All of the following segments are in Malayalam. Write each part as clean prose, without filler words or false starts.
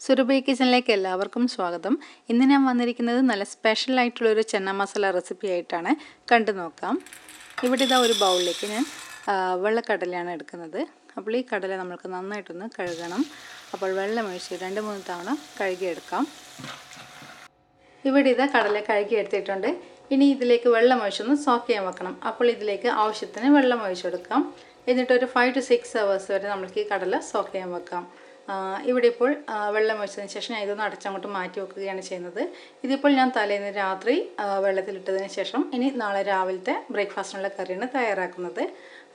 Surabhi kitchenലേക്ക് എല്ലാവർക്കും സ്വാഗതം. ഇന്ന് ഞാൻ വന്നിരിക്കുന്നത് നല്ല സ്പെഷ്യൽ ആയിട്ടുള്ള ഒരു ചന്ന മസാല റെസിപ്പി ആയിട്ടാണ്. കണ്ടു നോക്കാം. ഇവിടെ ഇതാ ഒരു ബൗളിലേക്ക് ഞാൻ വെള്ളക്കടലയാണ് എടുക്കുന്നത്. അപ്പോൾ ഈ കടല നമുക്ക് നന്നായിട്ടൊന്ന് കഴുകണം. അപ്പോൾ വെള്ളം ഒഴിച്ച് 2-3 തവണ കഴുകിയെടുക്കാം. ഇവിടെ ഇതാ കടല കഴുകി എടുത്തിട്ടുണ്ട്. ഇനി ഇതിലേക്ക് വെള്ളം ഒഴിച്ചൊന്ന് സോക്ക് ചെയ്യാൻ വെക്കണം. അപ്പോൾ ഇതിലേക്ക് ആവശ്യത്തിന് വെള്ളം ഒഴിച്ചെടുക്കാം. എന്നിട്ട് ഒരു 5 to 6 hours വരെ നമുക്ക് ഈ കടല സോക്ക് ചെയ്യാൻ വെക്കാം. ഇവിടെ ഇപ്പോൾ വെള്ളം ഒഴിച്ചതിന് ശേഷം ഞാൻ ഇതൊന്ന് അടച്ചങ്ങോട്ട് മാറ്റി വെക്കുകയാണ് ചെയ്യുന്നത്. ഇതിപ്പോൾ ഞാൻ തലേന്ന് രാത്രി വെള്ളത്തിലിട്ടതിന് ശേഷം ഇനി നാളെ രാവിലത്തെ ബ്രേക്ക്ഫാസ്റ്റിനുള്ള കറിയാണ് തയ്യാറാക്കുന്നത്.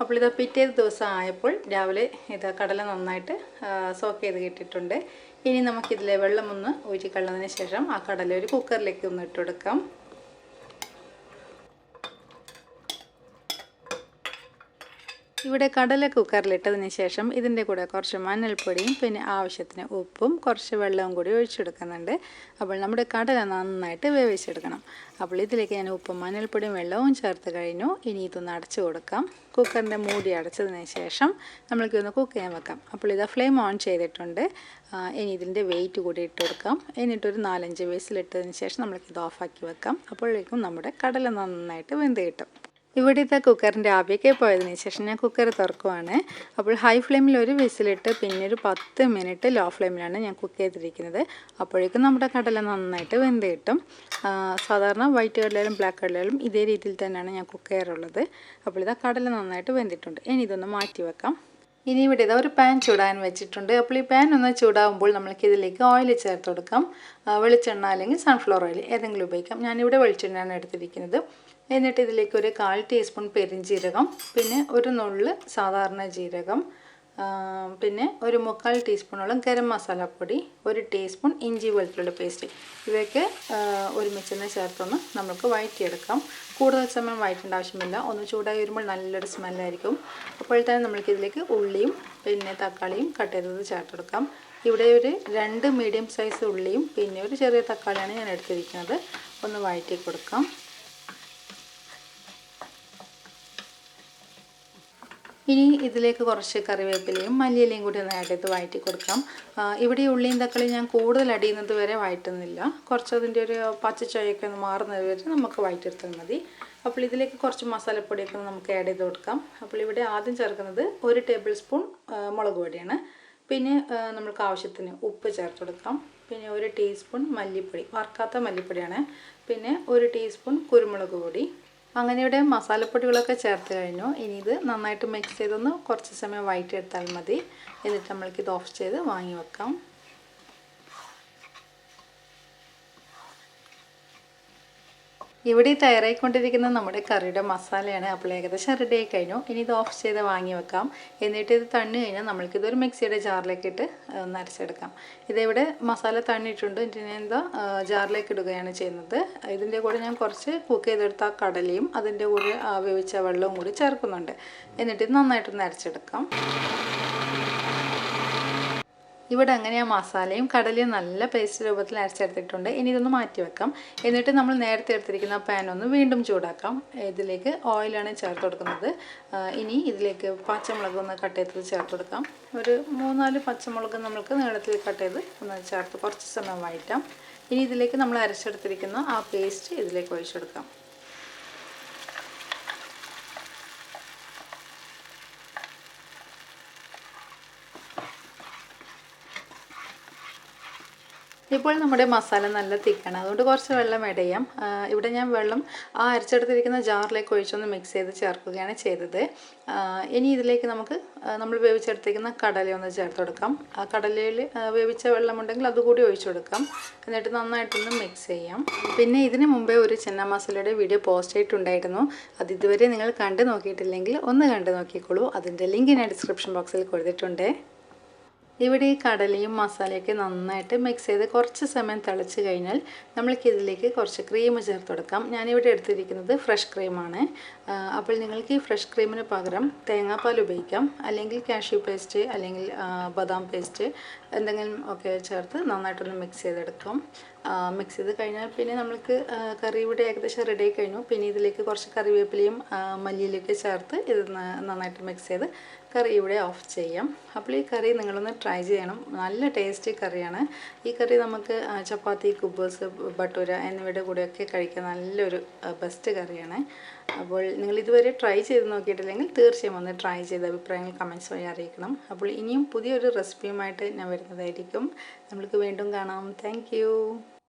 അപ്പോൾ ഇത് പിറ്റേ ദിവസം ആയപ്പോൾ രാവിലെ ഇത് കടല നന്നായിട്ട് സോക്ക് ചെയ്ത് കിട്ടിയിട്ടുണ്ട്. ഇനി നമുക്കിതിലെ വെള്ളമൊന്ന് ഊറ്റിക്കളഞ്ഞതിന് ശേഷം ആ കടല ഒരു കുക്കറിലേക്ക് ഒന്ന് ഇട്ട് കൊടുക്കാം. ഇവിടെ കടല കുക്കറിലിട്ടതിന് ശേഷം ഇതിൻ്റെ കൂടെ കുറച്ച് മഞ്ഞൾപ്പൊടിയും പിന്നെ ആവശ്യത്തിന് ഉപ്പും കുറച്ച് വെള്ളവും കൂടി ഒഴിച്ചെടുക്കുന്നുണ്ട്. അപ്പോൾ നമ്മുടെ കടല നന്നായിട്ട് വേവിച്ചെടുക്കണം. അപ്പോൾ ഇതിലേക്ക് ഞാൻ ഉപ്പും മഞ്ഞൾപ്പൊടിയും വെള്ളവും ചേർത്ത് കഴിഞ്ഞു. ഇനി ഇതൊന്ന് അടച്ചു കൊടുക്കാം. കുക്കറിൻ്റെ മൂടി അടച്ചതിന് ശേഷം നമ്മൾക്കൊന്ന് കുക്ക് ചെയ്യാൻ വെക്കാം. അപ്പോൾ ഇത് ഫ്ലെയിം ഓൺ ചെയ്തിട്ടുണ്ട്. ഇനി ഇതിൻ്റെ വെയിറ്റ് കൂടി ഇട്ട് കൊടുക്കാം. എന്നിട്ടൊരു 4-5 വിസിലിട്ടതിന് ശേഷം നമ്മൾക്കിത് ഓഫാക്കി വെക്കാം. അപ്പോഴേക്കും നമ്മുടെ കടല നന്നായിട്ട് വെന്ത് കിട്ടും. ഇവിടുത്തെ കുക്കറിൻ്റെ ആവിയൊക്കെ പോയതിന് ശേഷം ഞാൻ കുക്കർ തുറക്കുവാണ്. അപ്പോൾ ഹൈ ഫ്ലെയിമിൽ ഒരു വിസിലിട്ട് പിന്നെ ഒരു 10 മിനിറ്റ് ലോ ഫ്ലെയിമിലാണ് ഞാൻ കുക്ക് ചെയ്തിരിക്കുന്നത്. അപ്പോഴേക്കും നമ്മുടെ കടല നന്നായിട്ട് വെന്ത് കിട്ടും. സാധാരണ വൈറ്റ് കടലയിലും ബ്ലാക്ക് കടലയിലും ഇതേ രീതിയിൽ തന്നെയാണ് ഞാൻ കുക്ക് ചെയ്യാറുള്ളത്. അപ്പോൾ ഇതാ കടല നന്നായിട്ട് വെന്തിട്ടുണ്ട്. ഇനി ഇതൊന്ന് മാറ്റി വെക്കാം. ഇനി ഇവിടെ ഇതാ ഒരു പാൻ ചൂടാൻ വെച്ചിട്ടുണ്ട്. അപ്പോൾ ഈ പാൻ ഒന്ന് ചൂടാകുമ്പോൾ നമ്മൾക്ക് ഇതിലേക്ക് ഓയിൽ ചേർത്ത് കൊടുക്കാം. വെളിച്ചെണ്ണ അല്ലെങ്കിൽ സൺഫ്ലവർ ഓയിൽ ഏതെങ്കിലും ഉപയോഗിക്കാം. ഞാനിവിടെ വെളിച്ചെണ്ണയാണ് എടുത്തിരിക്കുന്നത്. എന്നിട്ട് ഇതിലേക്ക് ഒരു 1/4 ടീസ്പൂൺ പെരിഞ്ജീരകം, പിന്നെ ഒരു നുള്ള് സാധാരണ ജീരകം, പിന്നെ ഒരു 3/4 ടീസ്പൂണോളം ഗരം മസാലപ്പൊടി, 1 ടീസ്പൂൺ ഇഞ്ചി വെളുത്തുള്ളി പേസ്റ്റ്, ഇവയൊക്കെ ഒരുമിച്ചൊന്ന് ചേർത്തൊന്ന് നമുക്ക് വഴറ്റിയെടുക്കാം. കൂടുതൽ സമയം വഴറ്റേണ്ട ആവശ്യമില്ല. ഒന്ന് ചൂടായി വരുമ്പോൾ നല്ലൊരു സ്മെല്ലായിരിക്കും. അപ്പോൾ തന്നെ നമ്മൾക്കിതിലേക്ക് ഉള്ളിയും പിന്നെ തക്കാളിയും കട്ട് ചെയ്തത് ചേർത്തെടുക്കാം. ഇവിടെ ഒരു 2 മീഡിയം സൈസ് ഉള്ളിയും പിന്നെ ഒരു ചെറിയ തക്കാളിയാണ് ഞാൻ എടുത്തിരിക്കുന്നത്. ഒന്ന് വഴറ്റി കൊടുക്കാം. ഇനി ഇതിലേക്ക് കുറച്ച് കറിവേപ്പിലയും മല്ലിയിലയും കൂടി ഒന്ന് ആഡ് ചെയ്ത് വഴറ്റി കൊടുക്കാം. ഇവിടെ ഉള്ളിയും തക്കാളിയും ഞാൻ കൂടുതൽ അടിയുന്നത് വരെ വഴറ്റുന്നില്ല. കുറച്ച് അതിൻ്റെ ഒരു പച്ചച്ചുവയൊക്കെ ഒന്ന് മാറുന്നത് വരെ നമുക്ക് വഴറ്റിയെടുത്താൽ മതി. അപ്പോൾ ഇതിലേക്ക് കുറച്ച് മസാലപ്പൊടിയൊക്കെ നമുക്ക് ആഡ് ചെയ്ത് കൊടുക്കാം. അപ്പോൾ ഇവിടെ ആദ്യം ചേർക്കുന്നത് 1 ടേബിൾ സ്പൂൺ മുളക് പൊടിയാണ്. പിന്നെ നമുക്ക് ആവശ്യത്തിന് ഉപ്പ് ചേർത്ത് കൊടുക്കാം. പിന്നെ 1 ടീസ്പൂൺ മല്ലിപ്പൊടി, വറുക്കാത്ത മല്ലിപ്പൊടിയാണ്. പിന്നെ 1 ടീസ്പൂൺ കുരുമുളക് പൊടി. അങ്ങനെ ഇവിടെ മസാലപ്പൊടികളൊക്കെ ചേർത്ത് കഴിഞ്ഞു. ഇനി ഇത് നന്നായിട്ട് മിക്സ് ചെയ്തൊന്ന് കുറച്ച് സമയം വഴറ്റിയെടുത്താൽ മതി. എന്നിട്ട് നമ്മൾക്കിത് ഓഫ് ചെയ്ത് വാങ്ങി വെക്കാം. ഇവിടെ തയ്യാറായിക്കൊണ്ടിരിക്കുന്നത് നമ്മുടെ കറിയുടെ മസാലയാണ്. അപ്പോൾ ഏകദേശം റെഡി ആയി കഴിഞ്ഞു. ഇനി ഇത് ഓഫ് ചെയ്ത് വാങ്ങി വെക്കാം. എന്നിട്ട് ഇത് തണ്ണി കഴിഞ്ഞാൽ നമ്മൾക്കിതൊരു മിക്സിയുടെ ജാറിലേക്ക് ഇട്ട് ഒന്ന് അരച്ചെടുക്കാം. ഇതിവിടെ മസാല തണ്ണിയിട്ടുണ്ട്. ഇതിനെ ജാറിലേക്ക് ഇടുകയാണ് ചെയ്യുന്നത്. ഇതിൻ്റെ കൂടെ ഞാൻ കുറച്ച് കുക്ക് ചെയ്തെടുത്ത കടലയും അതിൻ്റെ കൂടെ വേവിച്ച വെള്ളവും കൂടി ചേർക്കുന്നുണ്ട്. എന്നിട്ട് ഇത് നന്നായിട്ടൊന്ന് അരച്ചെടുക്കാം. ഇവിടെ അങ്ങനെ ആ മസാലയും കടലയും നല്ല പേസ്റ്റ് രൂപത്തിൽ അരച്ചെടുത്തിട്ടുണ്ട്. ഇനി ഇതൊന്ന് മാറ്റി വെക്കാം. എന്നിട്ട് നമ്മൾ നേരത്തെ എടുത്തിരിക്കുന്ന പാൻ ഒന്ന് വീണ്ടും ചൂടാക്കാം. ഇതിലേക്ക് ഓയിലാണ് ചേർത്ത് കൊടുക്കുന്നത്. ഇനി ഇതിലേക്ക് പച്ചമുളക് ഒന്ന് കട്ട് ചെയ്ത് ചേർത്ത് കൊടുക്കാം. ഒരു 3-4 പച്ചമുളക് നമുക്ക് നീളത്തിൽ കട്ട് ചെയ്ത് ഒന്ന് ചേർത്ത് കുറച്ച് സമയം വഴറ്റാം. ഇനി ഇതിലേക്ക് നമ്മൾ അരച്ചെടുത്തിരിക്കുന്ന ആ പേസ്റ്റ് ഇതിലേക്ക് ഒഴിച്ചെടുക്കാം. ഇപ്പോൾ നമ്മുടെ മസാല നല്ല തിക്കാണ്. അതുകൊണ്ട് കുറച്ച് വെള്ളം ആഡ് ചെയ്യാം. ഇവിടെ ഞാൻ വെള്ളം ആ അരച്ചെടുത്തിരിക്കുന്ന ജാറിലേക്ക് ഒഴിച്ചൊന്ന് മിക്സ് ചെയ്ത് ചേർക്കുകയാണ് ചെയ്തത്. ഇനി ഇതിലേക്ക് നമ്മൾ വേവിച്ചെടുത്തിരിക്കുന്ന കടല ഒന്ന് ചേർത്ത് കൊടുക്കാം. ആ കടലയിൽ വേവിച്ച വെള്ളമുണ്ടെങ്കിൽ അതുകൂടി ഒഴിച്ചു കൊടുക്കാം. എന്നിട്ട് നന്നായിട്ടൊന്ന് മിക്സ് ചെയ്യാം. പിന്നെ ഇതിന് മുമ്പേ ഒരു ചന്ന മസാലയുടെ വീഡിയോ പോസ്റ്റ് ചെയ്തിട്ടുണ്ടായിരുന്നു. അത് ഇതുവരെ നിങ്ങൾ കണ്ടു നോക്കിയിട്ടില്ലെങ്കിൽ ഒന്ന് കണ്ടു നോക്കിക്കോളൂ. അതിൻ്റെ ലിങ്ക് ഞാൻ ഡിസ്ക്രിപ്ഷൻ ബോക്സിൽ കൊടുത്തിട്ടുണ്ട്. ഇവിടെ ഈ കടലയും മസാലയൊക്കെ നന്നായിട്ട് മിക്സ് ചെയ്ത് കുറച്ച് സമയം തിളച്ച് കഴിഞ്ഞാൽ നമ്മൾക്കിതിലേക്ക് കുറച്ച് ക്രീം ചേർത്ത് കൊടുക്കാം. ഞാനിവിടെ എടുത്തിരിക്കുന്നത് ഫ്രഷ് ക്രീമാണ്. അപ്പോൾ നിങ്ങൾക്ക് ഈ ഫ്രഷ് ക്രീമിന് പകരം തേങ്ങാപ്പാൽ ഉപയോഗിക്കാം, അല്ലെങ്കിൽ കാഷ്യൂ പേസ്റ്റ് അല്ലെങ്കിൽ ബദാം പേസ്റ്റ് എന്തെങ്കിലും ഒക്കെ ചേർത്ത് നന്നായിട്ടൊന്ന് മിക്സ് ചെയ്തെടുക്കും. മിക്സ് ചെയ്ത് കഴിഞ്ഞാൽ പിന്നെ നമുക്ക് കറി ഇവിടെ ഏകദേശം റെഡി ആയി കഴിഞ്ഞു. പിന്നെ ഇതിലേക്ക് കുറച്ച് കറിവേപ്പിലയും മല്ലിയിലൊക്കെ ചേർത്ത് ഇത് നന്നായിട്ട് മിക്സ് ചെയ്ത് കറി ഇവിടെ ഓഫ് ചെയ്യാം. അപ്പോൾ ഈ കറി നിങ്ങളൊന്ന് ട്രൈ ചെയ്യണം. നല്ല ടേസ്റ്റി കറിയാണ്. ഈ കറി നമുക്ക് ചപ്പാത്തി, കുബൂസ്, ഭട്ടൂര എന്നിവയുടെ കൂടെയൊക്കെ കഴിക്കാൻ നല്ലൊരു ബെസ്റ്റ് കറിയാണ്. അപ്പോൾ നിങ്ങൾ ഇതുവരെ ട്രൈ ചെയ്ത് നോക്കിയിട്ടില്ലെങ്കിൽ തീർച്ചയായും ഒന്ന് ട്രൈ ചെയ്ത് അഭിപ്രായങ്ങൾ കമൻറ്റ്സ് വഴി അറിയിക്കണം. അപ്പോൾ ഇനിയും പുതിയൊരു റെസിപ്പിയുമായിട്ട് ഞാൻ വരുന്നതായിരിക്കും. നമ്മൾക്ക് വീണ്ടും കാണാം. താങ്ക്